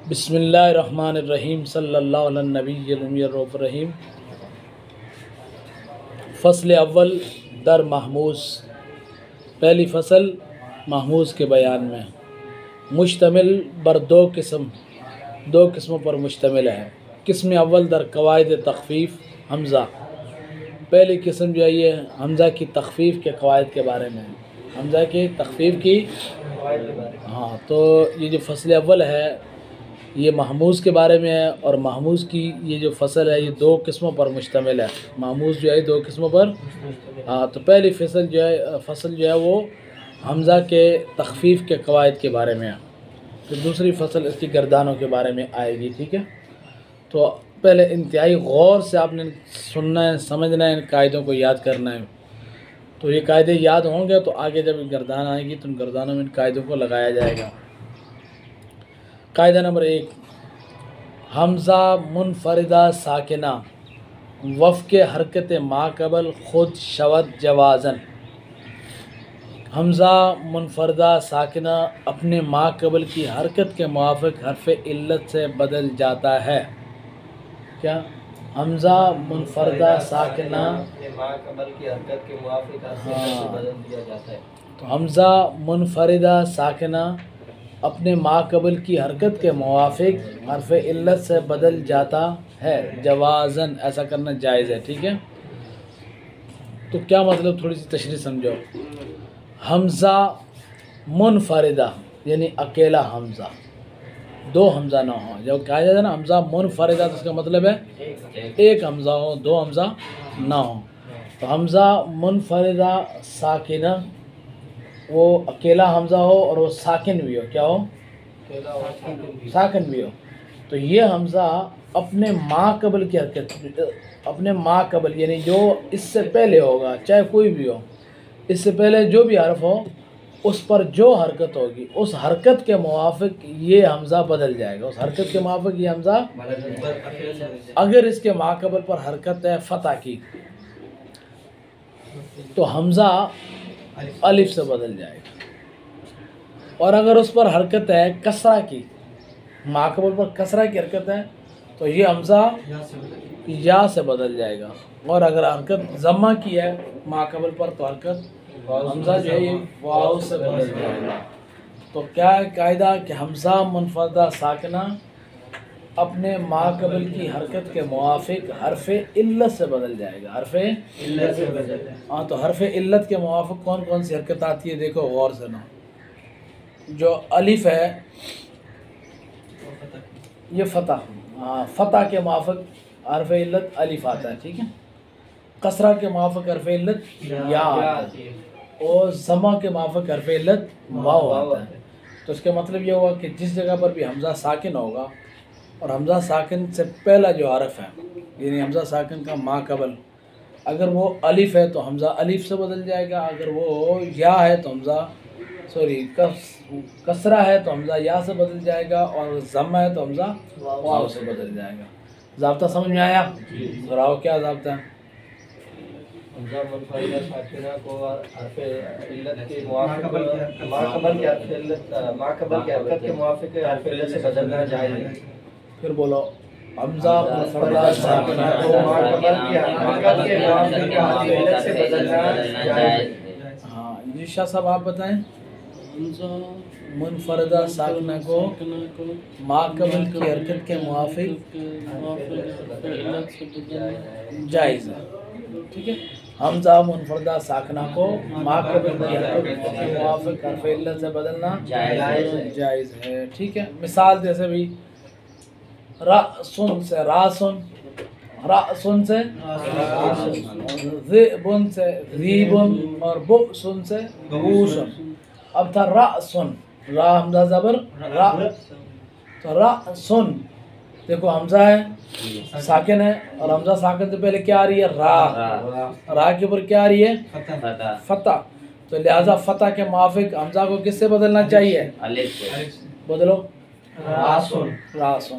بسم اللہ الرحمن الرحیم صلی اللہ علی النبی الامی الرؤوف الرحیم۔ فصل اول در محموز، پہلی فصل محموز کے بیان میں، مشتمل بر دو قسموں پر مشتمل ہے۔ قسم اول در قواعد تخفیف حمزہ، پہلی قسم جو ہے یہ حمزہ کی تخفیف کے قواعد کے بارے میں ہے، حمزہ کی تخفیف کی تو یہ جو فصل اول ہے یہ محموز کے بارے میں ہے، اور محموز کی یہ جو فصل ہے یہ دو قسموں پر مشتمل ہے۔ محموز جو ہے دو قسموں پر تو پہلی فصل جو ہے وہ حمزہ کے تخفیف کے قواعد کے بارے میں ہے، پھر دوسری فصل اس کی گردانوں کے بارے میں آئے گی، ٹھیک ہے۔ تو پہلے انتہائی غور سے آپ نے سننا ہے، سمجھنا ہے، ان قاعدوں کو یاد کرنا ہے۔ تو یہ قاعدے یاد ہوں گے تو آگے جب گردان آئے گی تو ان گردانوں میں ان قاعدوں کو لگایا جائے گا۔ قاعدہ نمبر 1، حمزہ منفردہ ساکنہ وفق حرکت ما قبل خود شود جوازن۔ حمزہ منفردہ ساکنہ اپنے ما قبل کی حرکت کے موافق حرف علت سے بدل جاتا ہے۔ کیا حمزہ منفردہ ساکنہ ما قبل کی حرکت کے موافق حرف علت سے بدل دیا جاتا ہے۔ تو حمزہ منفردہ ساکنہ اپنے ما قبل کی حرکت کے موافق حرف علت سے بدل جاتا ہے، جوازن، ایسا کرنا جائز ہے، ٹھیک ہے۔ تو کیا مطلب، تھوڑی سی تشریح سمجھو۔ حمزہ منفردہ یعنی اکیلا حمزہ، دو حمزہ نہ ہو، جب کہا جاتا ہے نا حمزہ منفردہ تو اس کا مطلب ہے ایک حمزہ ہو، دو حمزہ نہ ہو۔ تو حمزہ منفردہ ساکنہ وہ اکیلا حمزہ ہو اور وہ ساکن بھی ہو، کیا ہو، ساکن بھی ہو۔ تو یہ حمزہ اپنے ما قبل کی حرکت، اپنے ما قبل یعنی جو اس سے پہلے ہوگا، چاہے کوئی بھی ہو، اس سے پہلے جو بھی حرف ہو اس پر جو حرکت ہوگی اس حرکت کے موافق یہ حمزہ بدل جائے گا، اس حرکت کے موافق یہ حمزہ، اگر اس کے ما قبل پر حرکت ہے فتح کی تو حمزہ الف سے بدل جائے گا، اور اگر اس پر حرکت ہے کسرہ کی، ما قبل پر کسرہ کی حرکت ہے تو یہ حمزہ یا سے بدل جائے گا، اور اگر حرکت ضمہ کی ہے ما قبل پر تو حرکت حمزہ جو ہے یہ واو سے بدل جائے گا۔ تو کیا ہے قاعدہ کہ حمزہ منفردہ ساکنہ اپنے ما قبل کی حرکت کے موافق حرف علت سے بدل جائے گا، حرف علت سے بدل جائے گا۔ تو حرف علت کے موافق کون کون سی حرکت آتی ہے، دیکھو غور سے نا۔ جو الف ہے یہ فتح، فتح کے موافق حرف علت الف آتا ہے، ٹھیک ہے۔ کسرہ کے موافق حرف علت یا آتا ہے، اور ضمہ کے موافق حرف علت واو آتا ہے۔ تو اس کا مطلب یہ ہوا کہ جس جگہ پر بھی حمزہ ساکن ہوگا اور حمزہ ساکن سے پہلا جو حرف ہے یعنی حمزہ ساکن کا ما قبل اگر وہ الف ہے تو حمزہ الف سے بدل جائے گا، اگر وہ یا ہے تو حمزہ کسرہ ہے تو حمزہ یا سے بدل جائے گا، اور ضمہ ہے تو حمزہ واو سے بدل جائے گا۔ ضابطہ سمجھ میں آیا؟ دہراؤ کیا ضابطہ ہے۔ حمزہ منفردہ ساکنہ کو حرف علت کے موافق ما قبل کی حرکت کے موافق حرف علت سے بدلنا جائز ہے۔ پھر بولو، حمزہ منفردہ ساکنہ کو ما قبل کی حرکت کے موافق حرف علت سے بدلنا جائز ہے۔ ہاں جی شاہ صاحب آپ بتائیں۔ حمزہ منفردہ ساکنہ کو ما قبل کی حرکت کے موافق جائز ہے، ٹھیک ہے۔ حمزہ منفردہ ساکنہ کو ما قبل کی حرکت کے موافق حرف علت سے بدلنا جائز ہے، ٹھیک ہے۔ مثال جیسے بھی رأسن سے راسن، رأسن سے ذئبن سے ذیبن، اور بؤسن سے بوسن۔ اب تھا رأسن، را حمزہ زبر را، تو رأسن دیکھو حمزہ ہے ساکن ہے، اور حمزہ ساکن سے پہلے کیا آ رہی ہے، را، را کے اوپر کیا آ رہی ہے، فتح۔ تو لہذا فتح کے موافق حمزہ کو کس سے بدلنا چاہیے، الف سے بدلو، راسن، راسن۔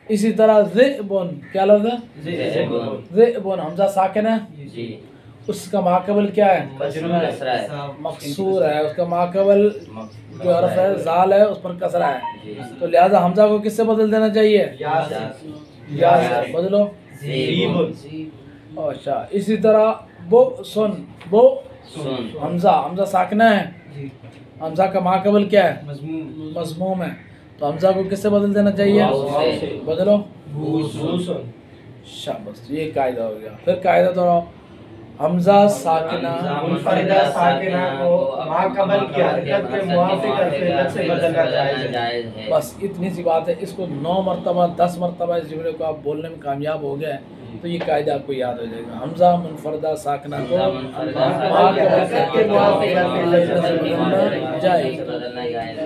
اسی طرح ذئبن، کیا لفظ ہے، ذئبن، حمزہ ساکن ہے، جی، اس کا ماقبل کیا ہے؟ مقصور ہے. اس کا ماقبل جو حرف ہے زال ہے اس پر کسرہ ہے. تو لہذا حمزہ کو کس سے بدل دینا چاہیے؟ یا سے. بدلو. اچھا اسی طرح بو سن. بو حمزہ ساکنہ ہے. حمزہ کا ماقبل کیا ہے؟ مضموم ہے. تو حمزہ کو کس سے بدل دینا چاہیے؟ بدلو. شاباش. یہ قاعدہ ہو گیا. پھر قاعدہ تو حمزہ ساکنہ منفردہ ساکنہ کو ماقبل کی حرکت کے موافق حرف علت سے بدلنا جائز ہے. بس اتنی سی بات ہے. اس کو 9 مرتبہ 10 مرتبہ اس جملے کو آپ بولنے میں کامیاب ہو گئے تو یہ قاعدہ آپ کو یاد ہو جائے گا. حمزہ منفردہ ساکنہ کو ماقبل کے موافق حرف علت سے بدلنا جائز.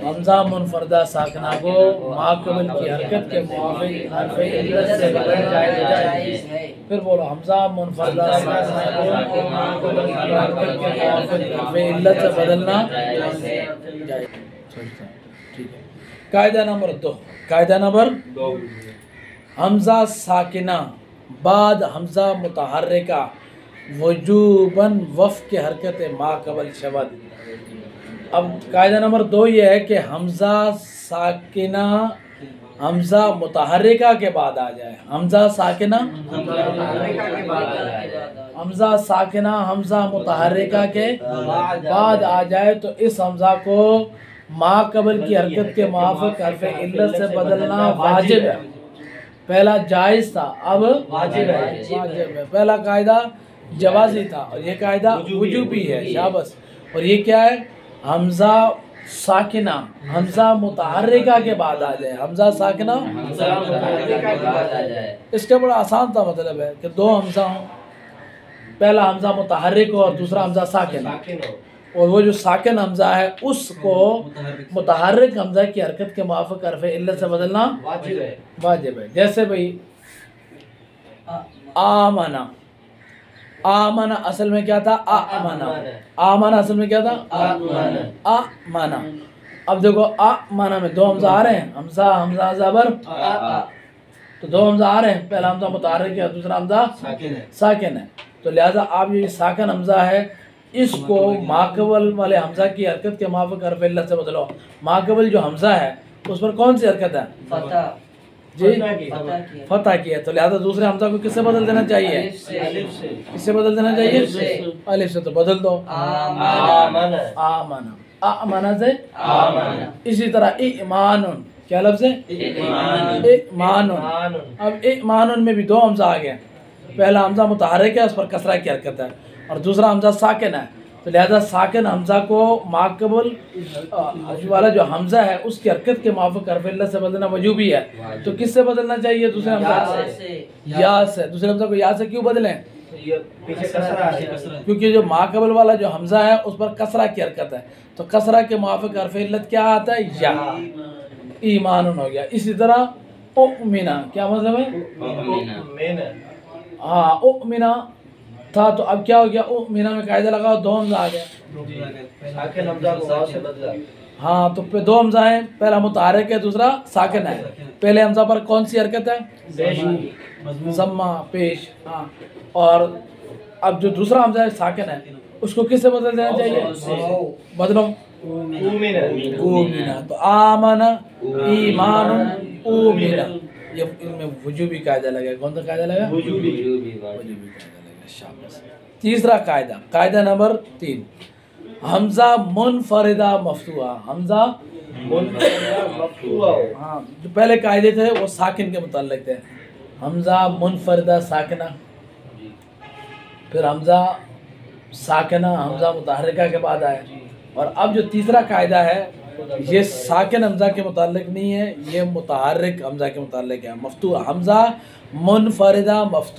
حمزہ منفردہ ساکنہ کو ماقبل کی حرکت کے موافق حرف علت سے بدلنا جائز. پھر بولو. حمزہ منفردہ ساکنہ کو ماقبل کی حرکت کے موافق حرف علت سے بدلنا جائز. ٹھیک ہے. قاعدہ نمبر 2. قاعدہ نمبر 2. حمزہ ساکنہ بعد حمزہ متحرکہ وجوباً وفق کے حرکت ماقبل شود. اب قاعدہ نمبر 2 یہ ہے کہ حمزہ ساکنہ حمزہ متحرکہ کے بعد آ جائے. حمزہ ساکنہ حمزہ ساکنہ حمزہ متحرکہ کے بعد آ جائے تو اس حمزہ کو ماقبل کی حرکت کے موافق حرف علت سے بدلنا واجب ہے. پہلا جائز تھا اب واجب ہے. پہلا قاعدہ جوازی تھا اور یہ قاعدہ وجوبی ہے. شاباش. اور یہ کیا ہے؟ حمزہ ساکنہ حمزہ متحرکہ کے بعد آ جائے. حمزہ ساکنہ اس کا بڑا آسان تھا. مطلب ہے کہ 2 حمزہ ہوں. پہلا حمزہ متحرک ہو اور دوسرا حمزہ ساکن ہو. اور وہ جو ساکن حمزہ ہے اس کو متحرک حمزہ کی حرکت کے موافق حرف علت سے بدلنا واجب ہے. جیسے بھئی آمنا. آمنا اصل میں کیا تھا؟ آمنا. آمنا اصل میں کیا تھا؟ آمنا. اب دیکھو آمنا میں 2 حمزہ آ رہے ہیں. حمزہ زبر تو 2 حمزہ آ رہے ہیں. پہلا حمزہ متحرک ہے دوسرا حمزہ ساکن ہے. تو لہذا آپ یہ ساکن حمزہ ہے اس کو ماقبل والے حمزہ کی حرکت کے موافق حرف علت سے بدلو. ماقبل جو حمزہ ہے اس پر کون سی حرکت ہے؟ فتح. جی فتح کی ہے. تو لہذا دوسرے حمزہ کو کس سے بدل دینا چاہیے؟ کس سے بدل دینا چاہیے؟ الف سے. تو بدل دو. آمنا. آمنا سے. اسی طرح ایمان. کیا لفظ ہے؟ ایمان. اب ایمان میں بھی 2 حمزہ آ گئے. پہلا حمزہ متحرک ہے اس پر کسرہ کی حرکت ہے اور دوسرا حمزہ ساکن ہے. تو لہذا ساکن حمزہ کو ماقبل والا جو حمزہ ہے اس کی حرکت کے موافق حرف علت سے بدلنا وجوبی ہے. تو کس سے بدلنا چاہیے؟ دوسرے حمزہ سے. یا سے. دوسرے حمزہ کو یا سے کیوں بدلیں؟ کیونکہ جو ماقبل والا جو حمزہ ہے اس پر کسرہ کی حرکت ہے. تو کسرہ کے موافق حرف علت کیا آتا ہے؟ یا. ایمان ہو گیا. اسی طرح اؤمنا. کیا مطلب ہے؟ ہاں اؤمنا تھا تو اب کیا ہو گیا؟ اؤمنا میں قاعدہ لگاؤ 2 حمزہ آ گئے. ہاں تو 2 حمزہ ہیں. پہلا متحرک ہے دوسرا ساکن ہے. پہلے حمزہ پر کون سی حرکت ہے؟ ضمہ پیش. ہاں اور اب جو دوسرا حمزہ ہے ساکن ہے اس کو کس سے بدل دینا چاہیے؟ بدلو. اومنا. تو آمنا ایمان اومنا. یہ ان میں وجوبی قاعدہ لگا. کون سا قاعدہ لگا؟ وجوبی قاعدہ لگا. شاباش. تیسرا قاعدہ. قاعدہ نمبر 3. حمزہ منفردہ مفتوحہ. حمزہ منفردہ مفتوحہ. ہاں جو پہلے قاعدے تھے وہ ساکن کے متعلق تھے. حمزہ منفردہ ساکنہ. پھر حمزہ ساکنہ حمزہ متحرکہ کے بعد آیا. اور اب جو تیسرا قاعدہ ہے یہ ساکن حمزہ کے متعلق نہیں ہے. یہ متحرک حمزہ کے متعلق ہے. مفتوح حمزہ منفردہ مفتوح.